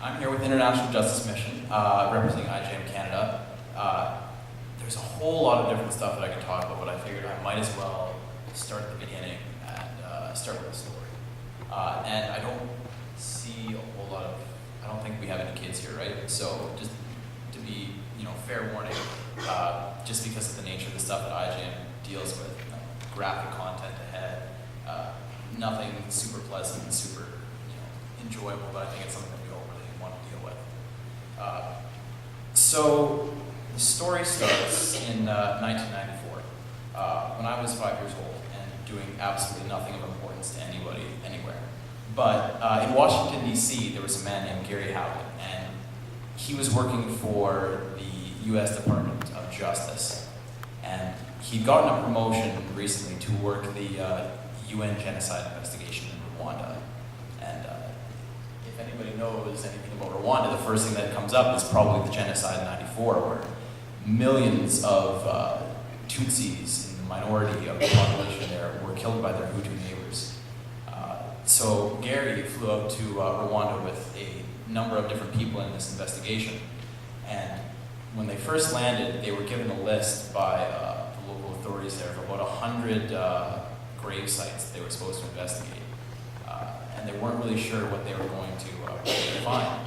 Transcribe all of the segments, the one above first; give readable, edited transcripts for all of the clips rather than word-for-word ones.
I'm here with International Justice Mission, representing IJM Canada. There's a whole lot of different stuff that I could talk about, but I figured I might as well start at the beginning and start with a story. And I don't see a whole lot of, I don't think we have any kids here, right? So just to be, fair warning, just because of the nature of the stuff that IJM deals with, graphic content ahead, nothing super pleasant and super enjoyable, but I think it's something that we all really want to deal with. So the story starts in 1994, when I was 5 years old and doing absolutely nothing of importance to anybody, anywhere. But in Washington, D.C., there was a man named Gary Howlett, and he was working for the U.S. Department of Justice. And he'd gotten a promotion recently to work the UN genocide investigation in Rwanda. And if anybody knows anything about Rwanda, the first thing that comes up is probably the genocide in '94, where millions of Tutsis, in the minority of the population there, were killed by their Hutu neighbors. So Gary flew out to Rwanda with a number of different people in this investigation. And when they first landed, they were given a list by the local authorities there of about 100 grave sites that they were supposed to investigate. And they weren't really sure what they were going to find.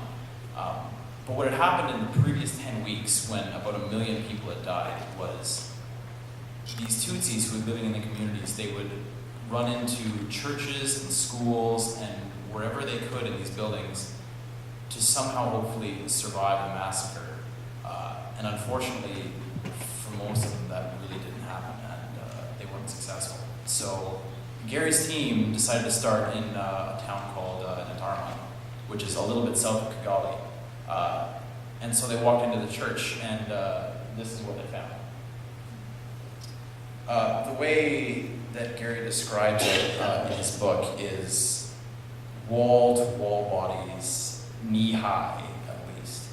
But what had happened in the previous 10 weeks, when about 1 million people had died, was these Tutsis who were living in the communities, they would run into churches and schools and wherever they could in these buildings to somehow hopefully survive the massacre. And unfortunately, for most of them, that really didn't happen, and they weren't successful. So Gary's team decided to start in a town called Ntarama, which is a little bit south of Kigali. And so they walked into the church, and this is what they found. The way that Gary describes it in his book is wall-to-wall bodies, knee-high at least.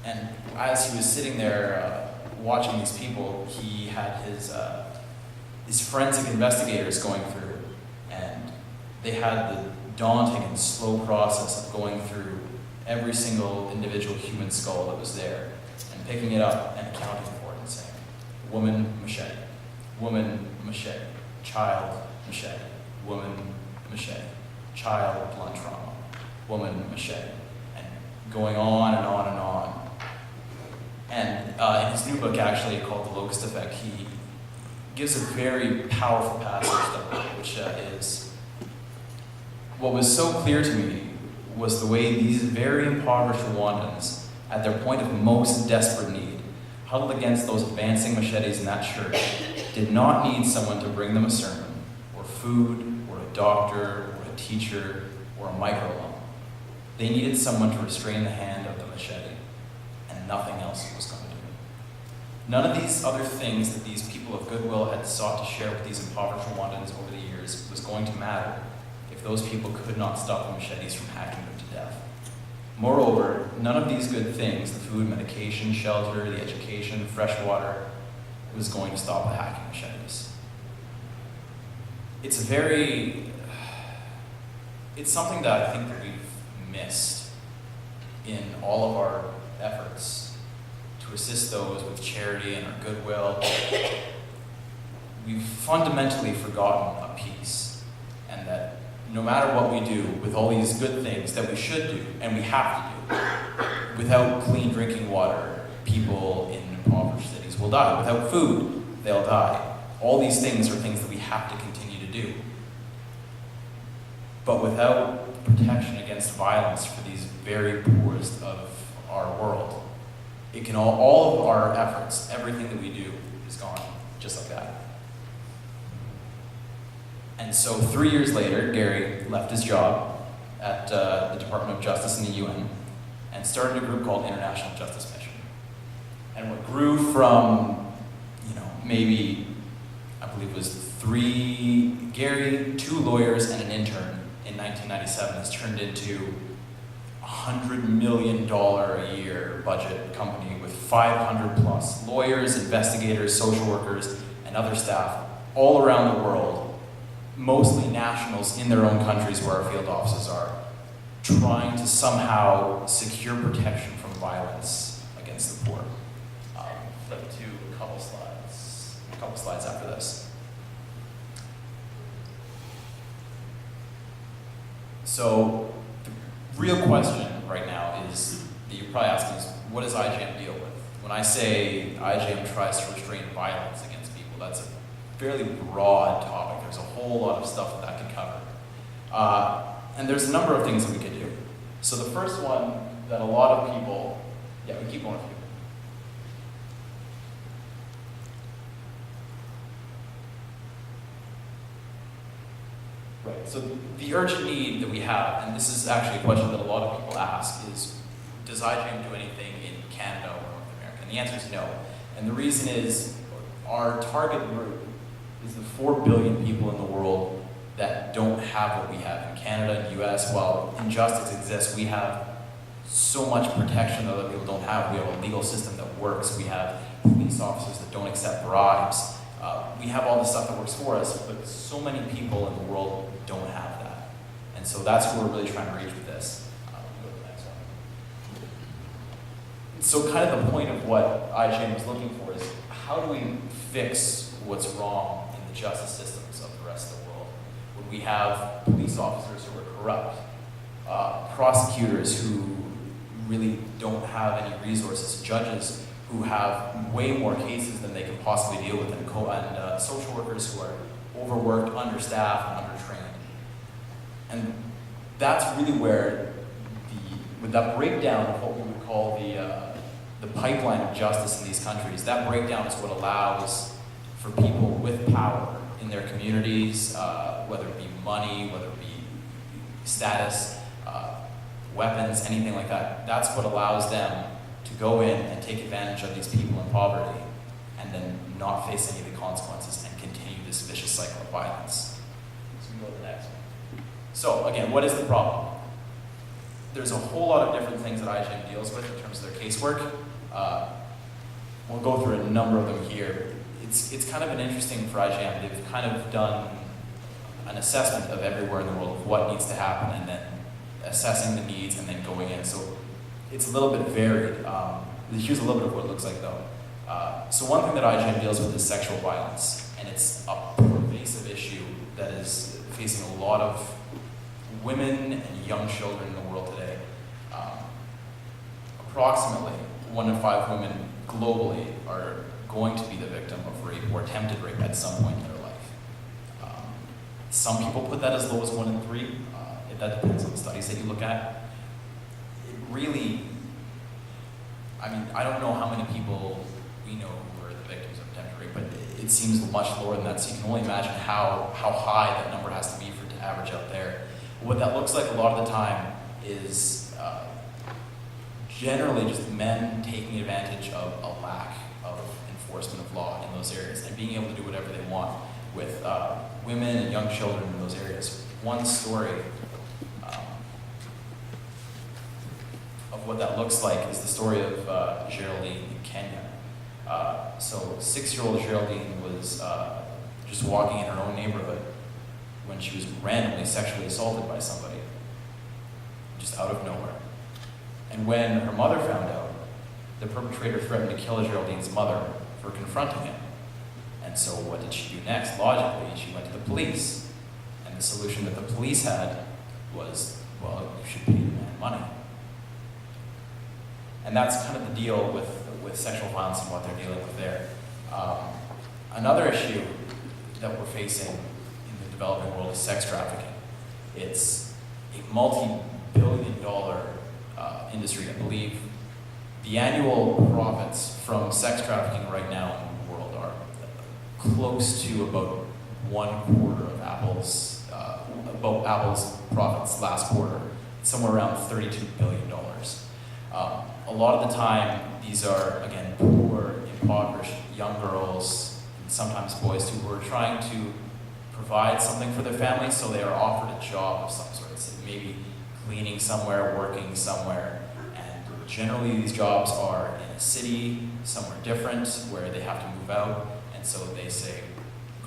And as he was sitting there watching these people, he had his forensic investigators going through, and they had the daunting and slow process of going through every single individual human skull that was there and picking it up and accounting for it and saying, woman, machete, woman, machete, child, machete, woman, machete, child, blunt trauma, woman, machete, and going on and on and on. And in his new book, actually, called The Locust Effect, he gives a very powerful passage, which is, what was so clear to me was the way these very impoverished Rwandans, at their point of most desperate need, huddled against those advancing machetes in that church, did not need someone to bring them a sermon, or food, or a doctor, or a teacher, or a microloan. They needed someone to restrain the hand of the machete, and nothing else was going to do. None of these other things that these people of goodwill had sought to share with these impoverished Rwandans over the years was going to matter if those people could not stop the machetes from hacking them to death. Moreover, none of these good things, the food, medication, shelter, the education, fresh water, was going to stop the hacking machetes. It's something that I think that we've missed in all of our efforts to assist those with charity and our goodwill. We've fundamentally forgotten a piece, and that no matter what we do with all these good things that we should do, and we have to do, without clean drinking water, people in impoverished cities will die. Without food, they'll die. All these things are things that we have to continue to do. But without protection against violence for these very poorest of our world, it can all of our efforts, everything that we do, is gone, just like that. And so 3 years later, Gary left his job at the Department of Justice in the UN and started a group called International Justice Mission. And what grew from, maybe, I believe it was Gary, 2 lawyers, and an intern in 1997 has turned into a $100 million a year budget company with 500 plus lawyers, investigators, social workers, and other staff all around the world, mostly nationals in their own countries where our field offices are, trying to somehow secure protection from violence against the poor. Flip to a couple slides after this. So the real question right now is, that you're probably asking, is what does IJM deal with? When I say IJM tries to restrain violence against people, that's a fairly broad topic. There's a whole lot of stuff that can cover. And there's a number of things that we can do. So the first one that a lot of people, yeah, we keep going with you. Right, so the urgent need that we have, and this is actually a question that a lot of people ask, is does IJM do anything in Canada or North America? And the answer is no. And the reason is our target group is the 4 billion people in the world that don't have what we have in Canada and US. While injustice exists, we have so much protection that other people don't have. We have a legal system that works. We have police officers that don't accept bribes. We have all the stuff that works for us, but so many people in the world don't have that. And so that's what we're really trying to reach with this. Go to the next one. So kind of the point of what IJM is looking for is, how do we fix what's wrong in the justice systems of the rest of the world? When we have police officers who are corrupt, prosecutors who really don't have any resources, judges who have way more cases than they can possibly deal with, and social workers who are overworked, understaffed, and undertrained. And that's really where with that breakdown of what we would call the pipeline of justice in these countries, that breakdown is what allows for people with power in their communities, whether it be money, whether it be status, weapons, anything like that. That's what allows them to go in and take advantage of these people in poverty and then not face any of the consequences and continue this vicious cycle of violence. So we go to the next one. So again, what is the problem? There's a whole lot of different things that IJM deals with in terms of their casework. We'll go through a number of them here. It's kind of an interesting for IJM. They've kind of done an assessment of everywhere in the world of what needs to happen and then assessing the needs and then going in. So it's a little bit varied. Here's a little bit of what it looks like though. So one thing that IJM deals with is sexual violence, and it's a pervasive issue that is facing a lot of women and young children in the world today. Approximately 1 in 5 women globally are going to be the victim of rape or attempted rape at some point in their life. Some people put that as low as 1 in 3. That depends on the studies that you look at. It really, I mean, I don't know how many people we know who are the victims of attempted rape, but it seems much lower than that, so you can only imagine how high that number has to be for it to average out there. What that looks like a lot of the time is generally just men taking advantage of a lack of enforcement of law in those areas and being able to do whatever they want with women and young children in those areas. One story of what that looks like is the story of Geraldine in Kenya. So 6-year-old Geraldine was just walking in her own neighborhood when she was randomly sexually assaulted by somebody, just out of nowhere. And when her mother found out, the perpetrator threatened to kill Geraldine's mother for confronting him. And so what did she do next? Logically, she went to the police. And the solution that the police had was, well, you should pay the man money. And that's kind of the deal with sexual violence and what they're dealing with there. Another issue that we're facing in the developing world is sex trafficking. It's a multi-billion-dollar industry. I believe the annual profits from sex trafficking right now in the world are close to about 1/4 of Apple's profits last quarter, somewhere around $32 billion. A lot of the time, these are, again, poor, impoverished young girls, and sometimes boys too, who are trying to provide something for their families, so they are offered a job of some sort. So maybe cleaning somewhere, working somewhere, and generally these jobs are in a city, somewhere different, where they have to move out, and so they say,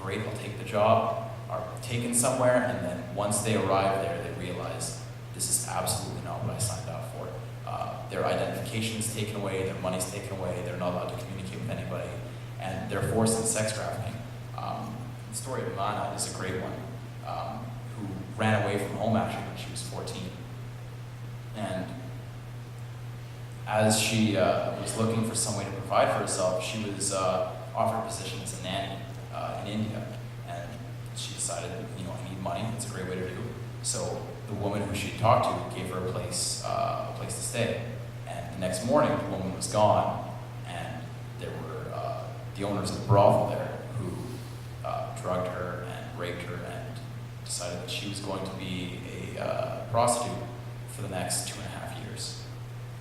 great, I'll take the job, are taken somewhere, and then once they arrive there, they realize this is is absolutely not what I signed up for. Their identification is taken away, their money's taken away, they're not allowed to communicate with anybody, and they're forced into sex trafficking. The story of Mana is a great one, who ran away from home actually when she was 14. And as she was looking for some way to provide for herself, she was offered a position as a nanny in India. And she decided, I need money, it's a great way to do. So the woman who she talked to gave her a place to stay. And the next morning, the woman was gone, and there were the owners of the brothel there who drugged her and raped her and decided that she was going to be a prostitute for the next 2.5 years.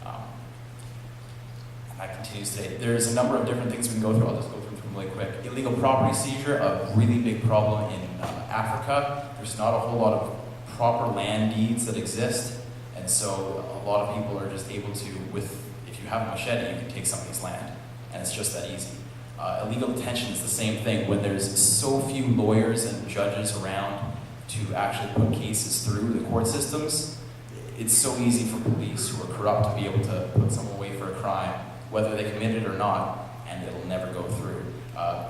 And that continues today. There's a number of different things we can go through. I'll just go through them really quick. Illegal property seizure, a really big problem in Africa. There's not a whole lot of proper land deeds that exist, and so a lot of people are just able to, if you have a machete, you can take somebody's land, and it's just that easy. Illegal detention is the same thing. When there's so few lawyers and judges around to actually put cases through the court systems, it's so easy for police who are corrupt to be able to put someone away for a crime, whether they committed it or not, and it'll never go through.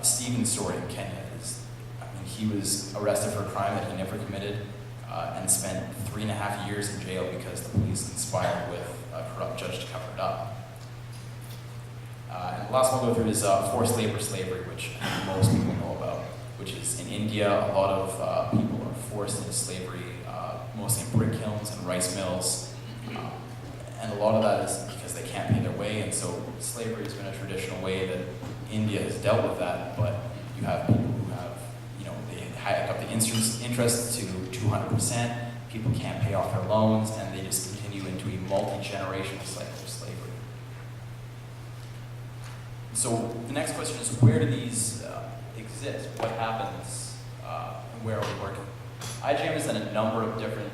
Stephen's story in Kenya is, he was arrested for a crime that he never committed, and spent 3.5 years in jail because the police conspired with a corrupt judge to cover it up. And the last one we'll go through is forced labor slavery, which most people know about, which is in India. A lot of people are forced into slavery, mostly in brick kilns and rice mills. And a lot of that is because they can't pay their way, and so slavery has been a traditional way that India has dealt with that, but you have people who have, they hike up the interest to 200%, people can't pay off their loans, and they just continue into a multi-generational cycle of slavery. So the next question is, where do these exist? What happens, and where are we working? IJM is in a number of different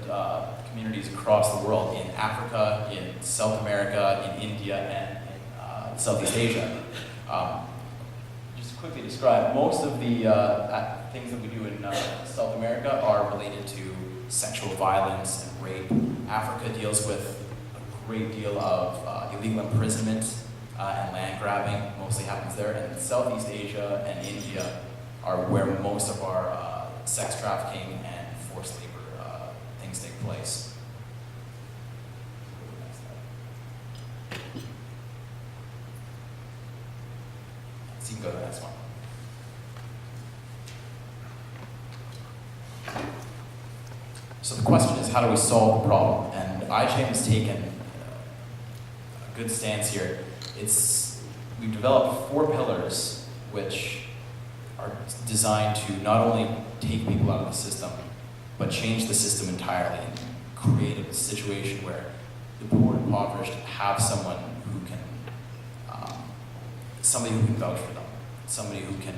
communities across the world, in Africa, in South America, in India, and in Southeast Asia. Just to quickly describe, most of the things that we do in South America are related to sexual violence and rape. Africa deals with a great deal of illegal imprisonment and land grabbing, mostly happens there. And Southeast Asia and India are where most of our sex trafficking and forced labor things take place. So you can go to the next one. So the question is, how do we solve the problem? And IJM has taken a good stance here. We've developed 4 pillars which are designed to not only take people out of the system, but change the system entirely and create a situation where the poor and impoverished have someone who can, somebody who can vouch for them, somebody who can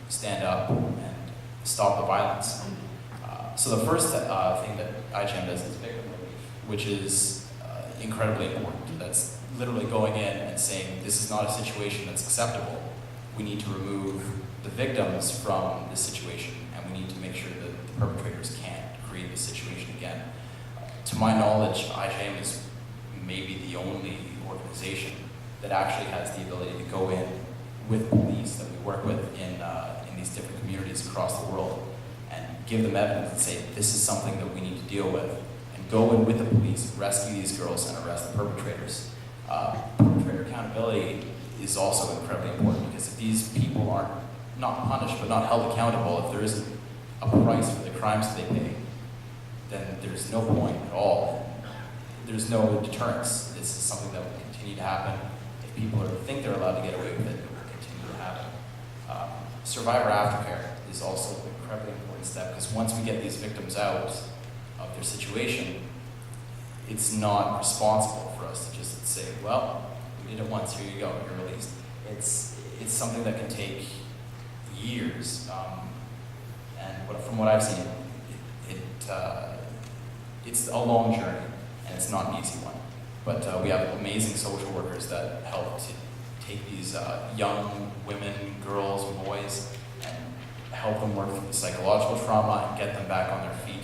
stand up and stop the violence. So the first thing that IJM does is victim relief, which is incredibly important. That's literally going in and saying, this is not a situation that's acceptable. We need to remove the victims from this situation, and we need to make sure that the perpetrators can't create this situation again. To my knowledge, IJM is maybe the only organization that actually has the ability to go in with police that we work with in these different communities across the world and give them evidence and say, this is something that we need to deal with, and go in with the police, rescue these girls, and arrest the perpetrators. Perpetrator accountability is also incredibly important, because if these people aren't not punished but not held accountable, if there isn't a price for the crimes that they pay, then there's no point at all. There's no deterrence. This is something that will continue to happen. If people think they're allowed to get away with it, it will continue to happen. Survivor aftercare is also an incredibly important step, because once we get these victims out of their situation, it's not responsible for us to just say, well, we did it once, here you go, you're released. It's something that can take years, and from what I've seen, it's a long journey, and it's not an easy one. But we have amazing social workers that help to take these young women, girls, boys, and help them work through the psychological trauma and get them back on their feet,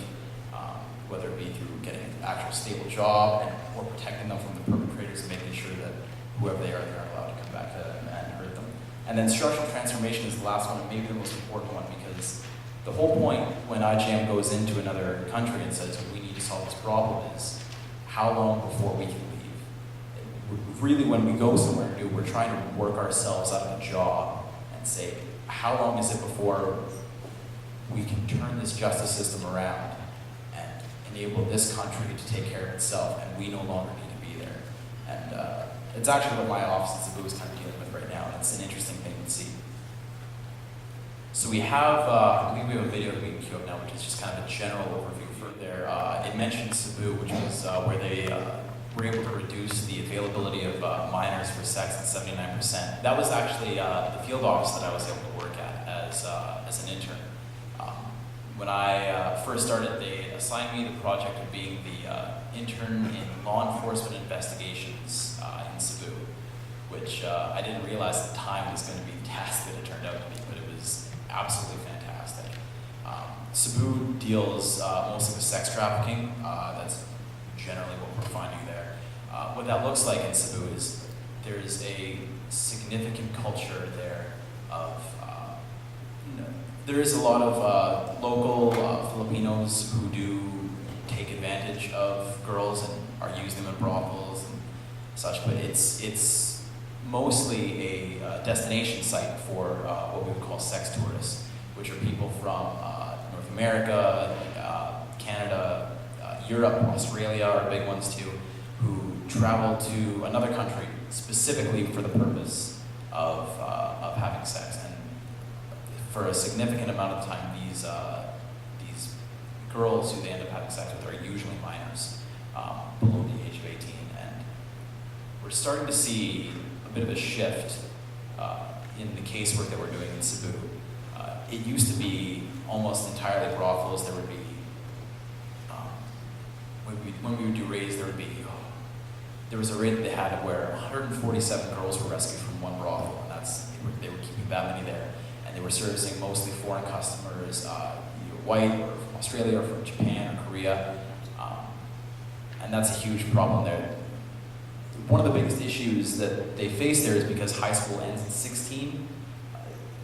whether it be through getting actual stable job, and we're protecting them from the perpetrators and making sure that whoever they are, they're not allowed to come back and hurt them. And then structural transformation is the last one, and maybe the most important one, because the whole point when IJM goes into another country and says, we need to solve this problem, is how long before we can leave? Really, when we go somewhere new, we're trying to work ourselves out of a job and say, how long is it before we can turn this justice system around and enable this country to take care of itself, and we no longer need to be there? And it's actually what my office in Cebu is kind of dealing with right now, and it's an interesting thing to see. So we have, I think we have a video that we can cue up now, which is just kind of a general overview for there. It mentioned Cebu, which was where they were able to reduce the availability of minors for sex at 79%. That was actually the field office that I was able to work at as an intern. When I first started, they assigned me the project of being the intern in law enforcement investigations in Cebu, which I didn't realize at the time was going to be the task that it turned out to be, but it was absolutely fantastic. Cebu deals mostly with sex trafficking. That's generally what we're finding there. What that looks like in Cebu is there's a significant culture there of there is a lot of local Filipinos who do take advantage of girls and are using them in brothels and such, but it's mostly a destination site for what we would call sex tourists, which are people from North America, Canada, Europe, Australia are big ones too, who travel to another country specifically for the purpose of having sex. And for a significant amount of time, these girls who they end up having sex with are usually minors, below the age of 18. And we're starting to see a bit of a shift in the casework that we're doing in Cebu. It used to be almost entirely brothels. There would be, when we would do raids, there was a raid that they had where 147 girls were rescued from one brothel, and they were keeping that many there. And they were servicing mostly foreign customers, either white or from Australia or from Japan or Korea. And that's a huge problem there. One of the biggest issues that they face there is because high school ends at 16.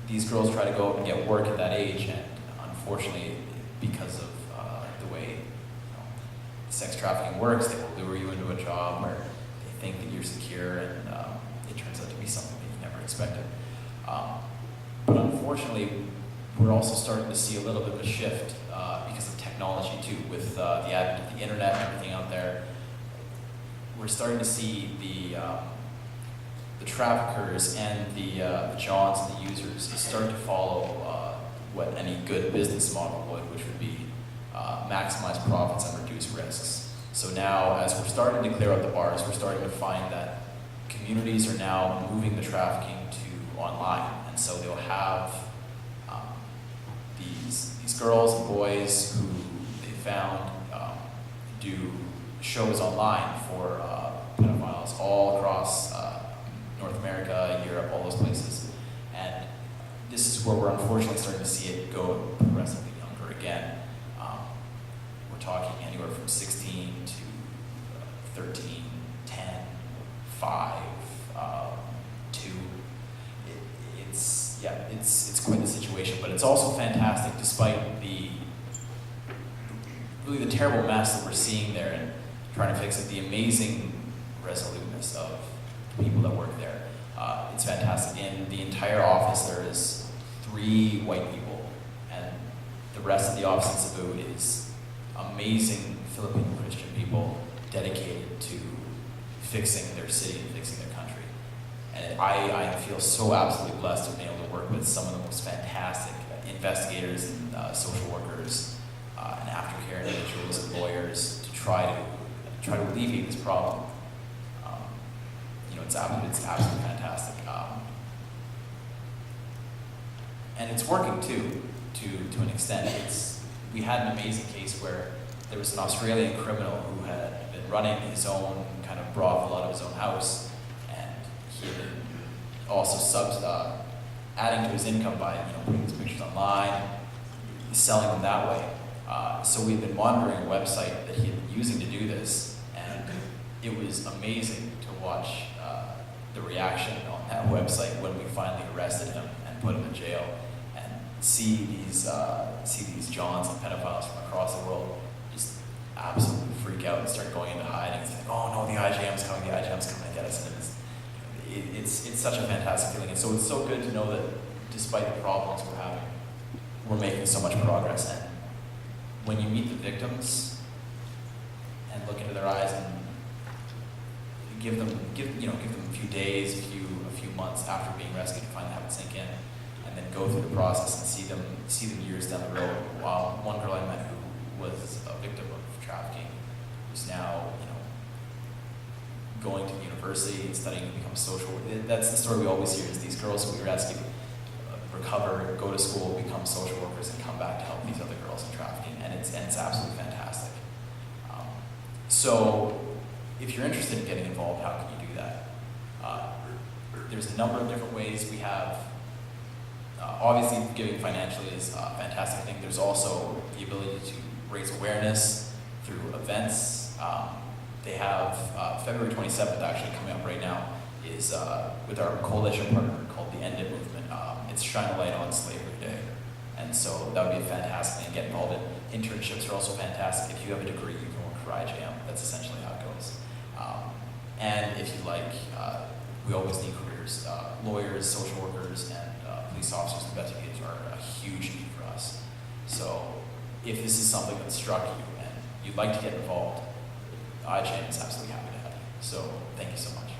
These girls try to go up and get work at that age, and unfortunately, because of the way sex trafficking works, they will lure you into a job where they think that you're secure, and it turns out to be something that you never expected. But unfortunately, we're also starting to see a little bit of a shift because of technology too, with the advent of the internet and everything out there. We're starting to see the traffickers and the Johns and the users start to follow what any good business model would, which would be maximize profits and reduce risks. So now, as we're starting to clear out the bars, we're starting to find that communities are now moving the trafficking to online, and so they'll have these girls and boys who they found do shows online for pedophiles all across North America, Europe, all those places. And this is where we're unfortunately starting to see it go progressively younger again. We're talking anywhere from 16 to 13, 10, 5, 2. It's quite the situation, but it's also fantastic despite really the terrible mess that we're seeing there and trying to fix it, the amazing resoluteness of the people that work there. It's fantastic. In the entire office, there is 3 white people, and the rest of the office in Cebu is amazing Filipino Christian people dedicated to fixing their city and fixing their country. And I feel so absolutely blessed to have been able to work with some of the most fantastic investigators and social workers and aftercare individuals and lawyers to try to alleviate this problem. It's absolutely fantastic. And it's working too, to an extent. We had an amazing case where there was an Australian criminal who had been running his own kind of brothel out of his own house, and he had been also adding to his income by putting his pictures online, selling them that way. So we've been monitoring a website that he had been using to do this, and it was amazing to watch the reaction on that website when we finally arrested him and put him in jail, and see these Johns and pedophiles from across the world just absolutely freak out and start going into hiding. It's like, oh no, the IJM's coming to get us. And it's such a fantastic feeling. And so it's so good to know that despite the problems we're having, we're making so much progress. And when you meet the victims and look into their eyes and give them a few days, a few months after being rescued to finally have it sink in, and then go through the process and see them years down the road. Wow, one girl I met who was a victim of trafficking, who's now going to university and studying to become a social worker. That's the story we always hear: is these girls who we rescue recover, go to school, become social workers, and come back to help these other girls in trafficking, and it's absolutely fantastic. So, if you're interested in getting involved, how can you do that? There's a number of different ways. We have, obviously, giving financially is fantastic. I think there's also the ability to raise awareness through events. They have February 27th actually coming up right now is with our coalition partner called the End It Movement. It's Shine a Light on Slavery Day. And so that would be a fantastic thing to get involved in. Internships are also fantastic. If you have a degree, you can work for IJM. That's essentially how it goes. And if you like, we always need careers. Lawyers, social workers, and police officers and investigators are a huge need for us. So if this is something that struck you and you'd like to get involved, IJM is absolutely happy to have you. So thank you so much.